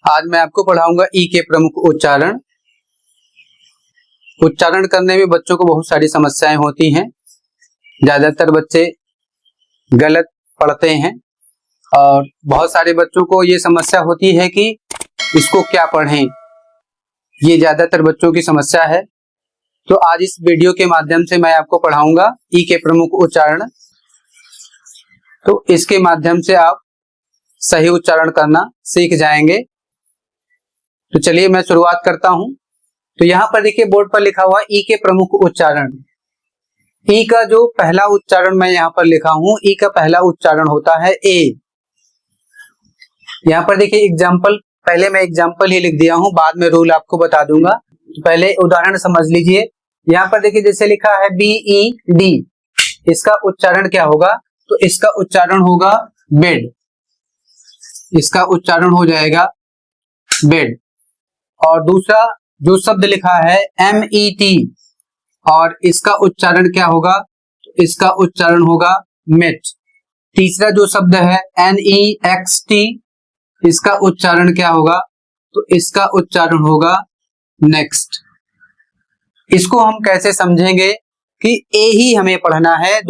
आज मैं आपको पढ़ाऊंगा ई के प्रमुख उच्चारण। उच्चारण करने में बच्चों को बहुत सारी समस्याएं होती हैं। ज्यादातर बच्चे गलत पढ़ते हैं और बहुत सारे बच्चों को ये समस्या होती है कि इसको क्या पढ़ें। ये ज्यादातर बच्चों की समस्या है। तो आज इस वीडियो के माध्यम से मैं आपको पढ़ाऊंगा ई के प्रमुख उच्चारण। तो इसके माध्यम से आप सही उच्चारण करना सीख जाएंगे। तो चलिए मैं शुरुआत करता हूं। तो यहां पर देखिए बोर्ड पर लिखा हुआ ई के प्रमुख उच्चारण। ई का जो पहला उच्चारण मैं यहां पर लिखा हूं, ई का पहला उच्चारण होता है ए। यहां पर देखिए एग्जाम्पल, पहले मैं एग्जाम्पल ही लिख दिया हूं, बाद में रूल आपको बता दूंगा। तो पहले उदाहरण समझ लीजिए। यहां पर देखिए जैसे लिखा है बी ई डी, इसका उच्चारण क्या होगा? तो इसका उच्चारण होगा बेड। इसका उच्चारण हो जाएगा बेड। और दूसरा जो शब्द लिखा है एम ई टी, और इसका उच्चारण क्या होगा? तो इसका उच्चारण होगा मेट। तीसरा जो शब्द है एन ई एक्स टी, इसका उच्चारण क्या होगा? तो इसका उच्चारण होगा नेक्स्ट। इसको हम कैसे समझेंगे कि ए ही हमें पढ़ना है,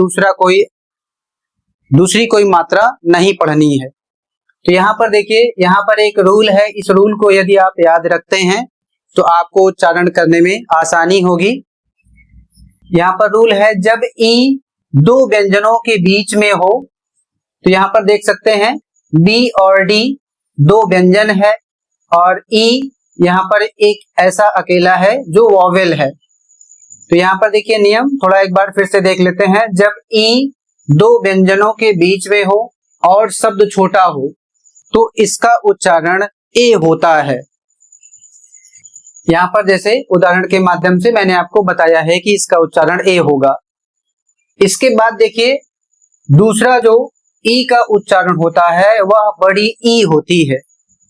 दूसरी कोई मात्रा नहीं पढ़नी है। तो यहाँ पर देखिए, यहाँ पर एक रूल है। इस रूल को यदि आप याद रखते हैं तो आपको उच्चारण करने में आसानी होगी। यहाँ पर रूल है, जब ई दो व्यंजनों के बीच में हो, तो यहाँ पर देख सकते हैं बी और डी दो व्यंजन है, और ई यहाँ पर एक ऐसा अकेला है जो वॉवेल है। तो यहाँ पर देखिए नियम थोड़ा एक बार फिर से देख लेते हैं। जब ई दो व्यंजनों के बीच में हो और शब्द छोटा हो तो इसका उच्चारण ए होता है। यहाँ पर जैसे उदाहरण के माध्यम से मैंने आपको बताया है कि इसका उच्चारण ए होगा। इसके बाद देखिए दूसरा जो ई का उच्चारण होता है वह बड़ी ई होती है।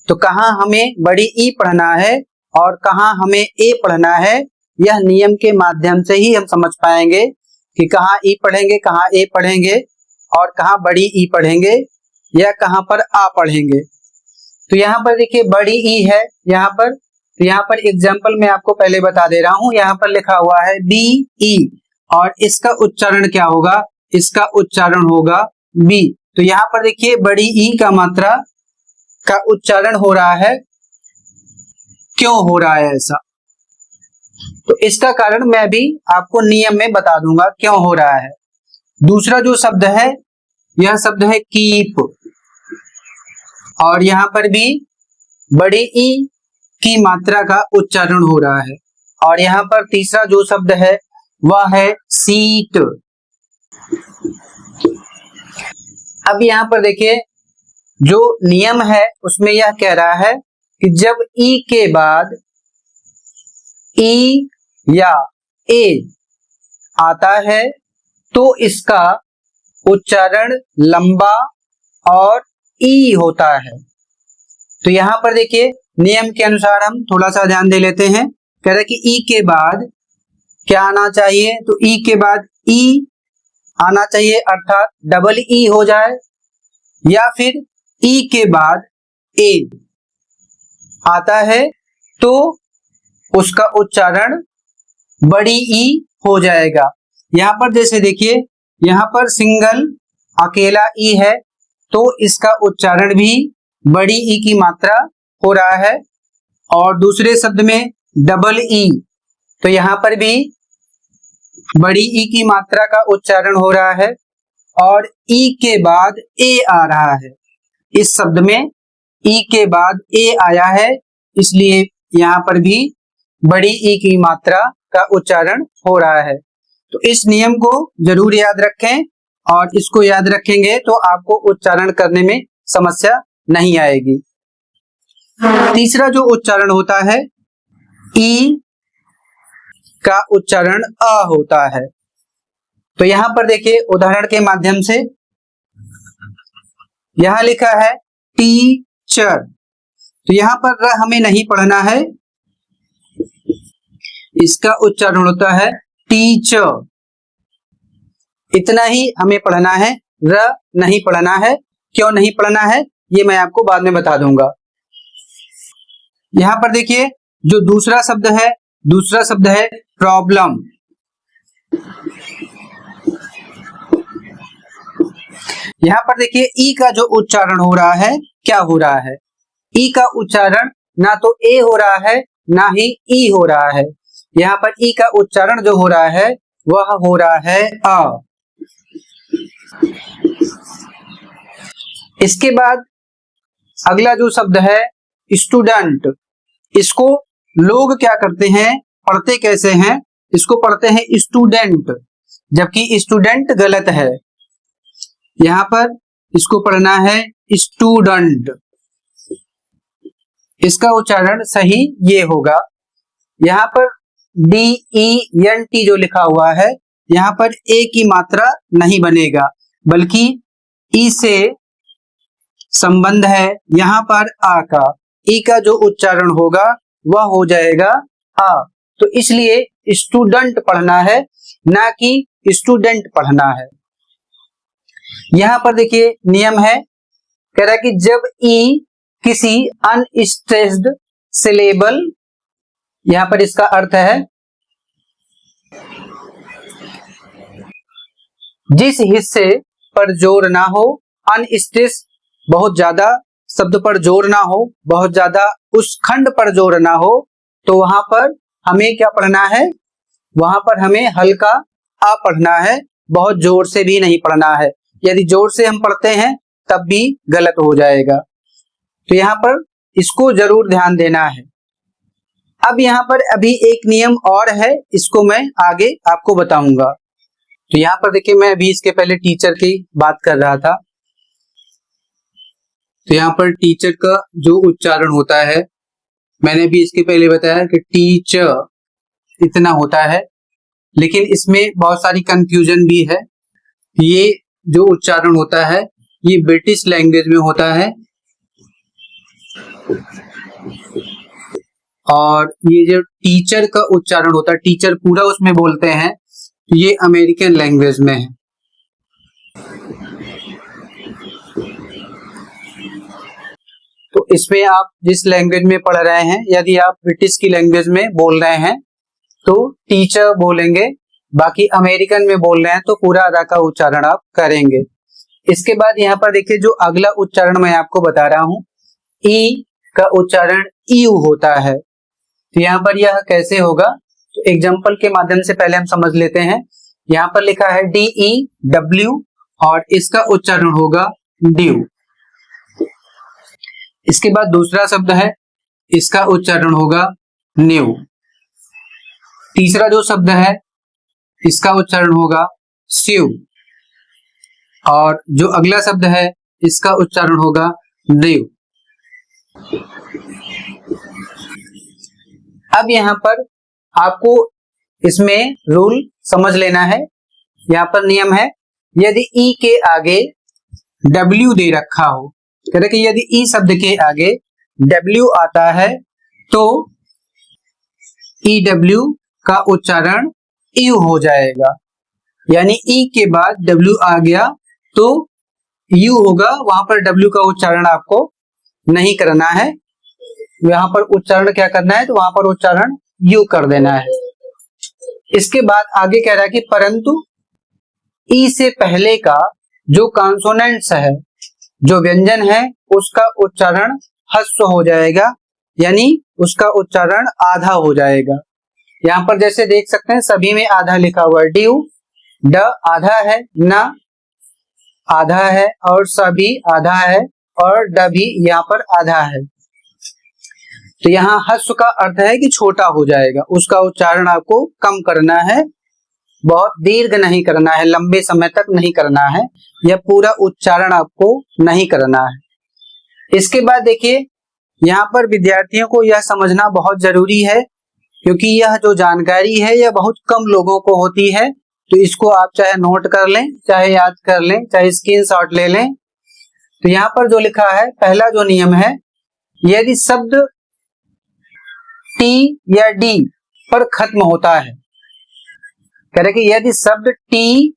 तो कहाँ हमें बड़ी ई पढ़ना है और कहाँ हमें ए पढ़ना है, यह नियम के माध्यम से ही हम समझ पाएंगे कि कहाँ ई पढ़ेंगे, कहाँ ए पढ़ेंगे, और कहाँ बड़ी ई पढ़ेंगे या कहाँ पर आ पढ़ेंगे। तो यहाँ पर देखिए बड़ी ई है यहाँ पर। तो यहाँ पर एग्जाम्पल मैं आपको पहले बता दे रहा हूं। यहाँ पर लिखा हुआ है बी ई, और इसका उच्चारण क्या होगा? इसका उच्चारण होगा बी। तो यहाँ पर देखिए बड़ी ई का मात्रा का उच्चारण हो रहा है। क्यों हो रहा है ऐसा? तो इसका कारण मैं भी आपको नियम में बता दूंगा क्यों हो रहा है। दूसरा जो शब्द है यह शब्द है कीप, और यहाँ पर भी बड़ी ई की मात्रा का उच्चारण हो रहा है। और यहाँ पर तीसरा जो शब्द है वह है सीट। अब यहाँ पर देखिए जो नियम है उसमें यह कह रहा है कि जब ई के बाद ई या ए आता है तो इसका उच्चारण लंबा और ई होता है। तो यहां पर देखिए नियम के अनुसार हम थोड़ा सा ध्यान दे लेते हैं। कह रहा है कि ई के बाद क्या आना चाहिए? तो ई के बाद ई आना चाहिए, अर्थात डबल ई हो जाए, या फिर ई के बाद ए आता है तो उसका उच्चारण बड़ी ई हो जाएगा। यहां पर जैसे देखिए यहां पर सिंगल अकेला ई है तो इसका उच्चारण भी बड़ी ई की मात्रा हो रहा है। और दूसरे शब्द में डबल ई, तो यहां पर भी बड़ी ई की मात्रा का उच्चारण हो रहा है, और ई के बाद ए आ रहा है। इस शब्द में ई के बाद ए आया है, इसलिए यहां पर भी बड़ी ई की मात्रा का उच्चारण हो रहा है। तो इस नियम को जरूर याद रखें, और इसको याद रखेंगे तो आपको उच्चारण करने में समस्या नहीं आएगी। तीसरा जो उच्चारण होता है ई का उच्चारण अ होता है। तो यहां पर देखिए उदाहरण के माध्यम से यहां लिखा है टीचर। तो यहां पर र हमें नहीं पढ़ना है, इसका उच्चारण होता है टीचर। इतना ही हमें पढ़ना है, र नहीं पढ़ना है। क्यों नहीं पढ़ना है ये मैं आपको बाद में बता दूंगा। यहां पर देखिए जो दूसरा शब्द है प्रॉब्लम। यहां पर देखिए ई का जो उच्चारण हो रहा है, क्या हो रहा है, ई का उच्चारण ना तो ए हो रहा है ना ही ई हो रहा है। यहां पर ई का उच्चारण जो हो रहा है वह हो रहा है अ। इसके बाद अगला जो शब्द है स्टूडेंट, इसको लोग क्या करते हैं, पढ़ते कैसे हैं, इसको पढ़ते हैं स्टूडेंट, जबकि स्टूडेंट गलत है। यहां पर इसको पढ़ना है स्टूडेंट, इसका उच्चारण सही ये होगा। यहां पर DENT जो लिखा हुआ है, यहां पर ए की मात्रा नहीं बनेगा, बल्कि ई से संबंध है यहां पर आ का, ई का जो उच्चारण होगा वह हो जाएगा आ। तो इसलिए स्टूडेंट पढ़ना है ना कि स्टूडेंट पढ़ना है। यहां पर देखिए नियम है, कह रहा है कि जब ई किसी अनस्ट्रेस्ड सिलेबल, यहां पर इसका अर्थ है जिस हिस्से पर जोर ना हो, अनस्ट्रेस बहुत ज्यादा शब्द पर जोर ना हो, बहुत ज्यादा उस खंड पर जोर ना हो, तो वहां पर हमें क्या पढ़ना है, वहां पर हमें हल्का आ पढ़ना है, बहुत जोर से भी नहीं पढ़ना है। यदि जोर से हम पढ़ते हैं तब भी गलत हो जाएगा, तो यहाँ पर इसको जरूर ध्यान देना है। अब यहाँ पर अभी एक नियम और है, इसको मैं आगे आपको बताऊंगा। तो यहाँ पर देखिए मैं अभी इसके पहले टीचर की बात कर रहा था, तो यहाँ पर टीचर का जो उच्चारण होता है, मैंने भी इसके पहले बताया कि टीचर इतना होता है, लेकिन इसमें बहुत सारी कंफ्यूजन भी है। ये जो उच्चारण होता है ये ब्रिटिश लैंग्वेज में होता है, और ये जो टीचर का उच्चारण होता है, टीचर पूरा उसमें बोलते हैं, ये अमेरिकन लैंग्वेज में है। तो इसमें आप जिस लैंग्वेज में पढ़ रहे हैं, यदि आप ब्रिटिश की लैंग्वेज में बोल रहे हैं तो टीचर बोलेंगे, बाकी अमेरिकन में बोल रहे हैं तो पूरा अदा का उच्चारण आप करेंगे। इसके बाद यहाँ पर देखिए जो अगला उच्चारण मैं आपको बता रहा हूं, ई का उच्चारण यू होता है। तो यहाँ पर यह कैसे होगा, तो एग्जाम्पल के माध्यम से पहले हम समझ लेते हैं। यहाँ पर लिखा है DEW और इसका उच्चारण होगा ड्यू। इसके बाद दूसरा शब्द है, इसका उच्चारण होगा न्यू। तीसरा जो शब्द है इसका उच्चारण होगा स्यू, और जो अगला शब्द है इसका उच्चारण होगा ड्यू। अब यहाँ पर आपको इसमें रूल समझ लेना है। यहाँ पर नियम है, यदि ई के आगे W दे रखा हो, कह रहे कि यदि ई शब्द के आगे W आता है तो EW का उच्चारण यू हो जाएगा, यानी ई के बाद W आ गया तो यू होगा, वहां पर W का उच्चारण आपको नहीं करना है, यहां पर उच्चारण क्या करना है, तो वहां पर उच्चारण यू कर देना है। इसके बाद आगे कह रहा है कि परंतु ई से पहले का जो कॉन्सोनेंट्स है, जो व्यंजन है, उसका उच्चारण ह्रस्व हो जाएगा, यानी उसका उच्चारण आधा हो जाएगा। यहाँ पर जैसे देख सकते हैं सभी में आधा लिखा हुआ है, ड्यू ड आधा है, न आधा है, और सभी आधा है, और ड भी यहाँ पर आधा है। तो यहाँ ह्रस्व का अर्थ है कि छोटा हो जाएगा, उसका उच्चारण आपको कम करना है, बहुत दीर्घ नहीं करना है, लंबे समय तक नहीं करना है, यह पूरा उच्चारण आपको नहीं करना है। इसके बाद देखिए यहाँ पर विद्यार्थियों को यह समझना बहुत जरूरी है, क्योंकि यह जो जानकारी है यह बहुत कम लोगों को होती है, तो इसको आप चाहे नोट कर लें, चाहे याद कर लें, चाहे स्क्रीनशॉट ले लें। तो यहाँ पर जो लिखा है, पहला जो नियम है, यदि शब्द टी या डी पर खत्म होता है, कह रहे कि यदि शब्द टी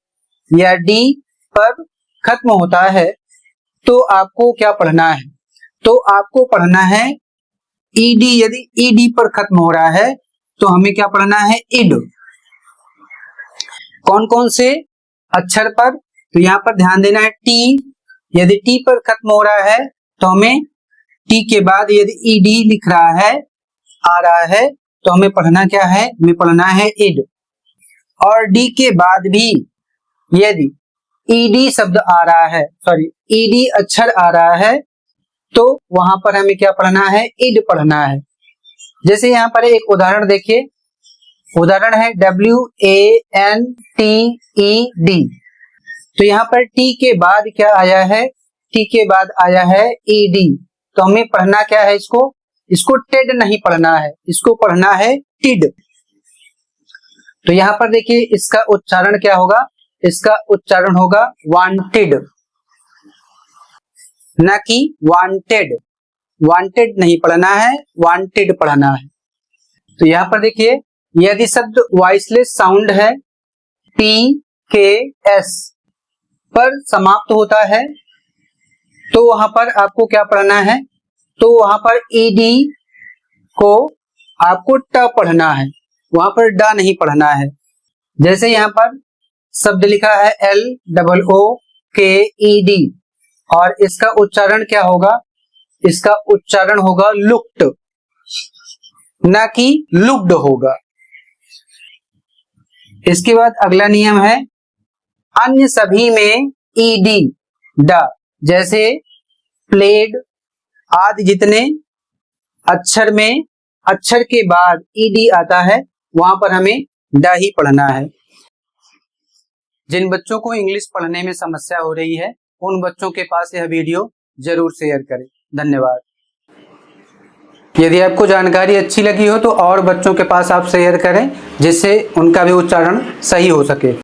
या डी पर खत्म होता है तो आपको क्या पढ़ना है, तो आपको पढ़ना है ईडी यदि ईडी पर खत्म हो रहा है तो हमें क्या पढ़ना है, इड। कौन कौन से अक्षर पर, तो यहाँ पर ध्यान देना है टी, यदि टी पर खत्म हो रहा है तो हमें टी के बाद यदि ईडी लिख रहा है, आ रहा है, तो हमें पढ़ना क्या है, हमें पढ़ना है इड। और डी के बाद भी यदि ईडी शब्द आ रहा है, सॉरी ईडी अक्षर आ रहा है, तो वहां पर हमें क्या पढ़ना है, इड पढ़ना है। जैसे यहाँ पर एक उदाहरण देखिए, उदाहरण है WANTED, तो यहाँ पर टी के बाद क्या आया है, टी के बाद आया है ईडी, तो हमें पढ़ना क्या है, इसको टेड नहीं पढ़ना है, इसको पढ़ना है टिड। तो यहाँ पर देखिए इसका उच्चारण क्या होगा, इसका उच्चारण होगा वांटेड, ना कि वांटेड। वांटेड नहीं पढ़ना है, वांटेड पढ़ना है। तो यहाँ पर देखिए यदि शब्द वॉइसलेस साउंड है, PKS पर समाप्त होता है, तो वहां पर आपको क्या पढ़ना है, तो वहां पर ईडी को आपको ट पढ़ना है, वहां पर डा नहीं पढ़ना है। जैसे यहाँ पर शब्द लिखा है LOOKED और इसका उच्चारण क्या होगा, इसका उच्चारण होगा लुक्ड, ना कि लुक्ड होगा। इसके बाद अगला नियम है अन्य सभी में ईडी डा, जैसे प्लेड आदि जितने अक्षर में अक्षर के बाद ईडी आता है वहां पर हमें डा ही पढ़ना है। जिन बच्चों को इंग्लिश पढ़ने में समस्या हो रही है उन बच्चों के पास यह वीडियो जरूर शेयर करें। धन्यवाद। यदि आपको जानकारी अच्छी लगी हो तो और बच्चों के पास आप शेयर करें, जिससे उनका भी उच्चारण सही हो सके।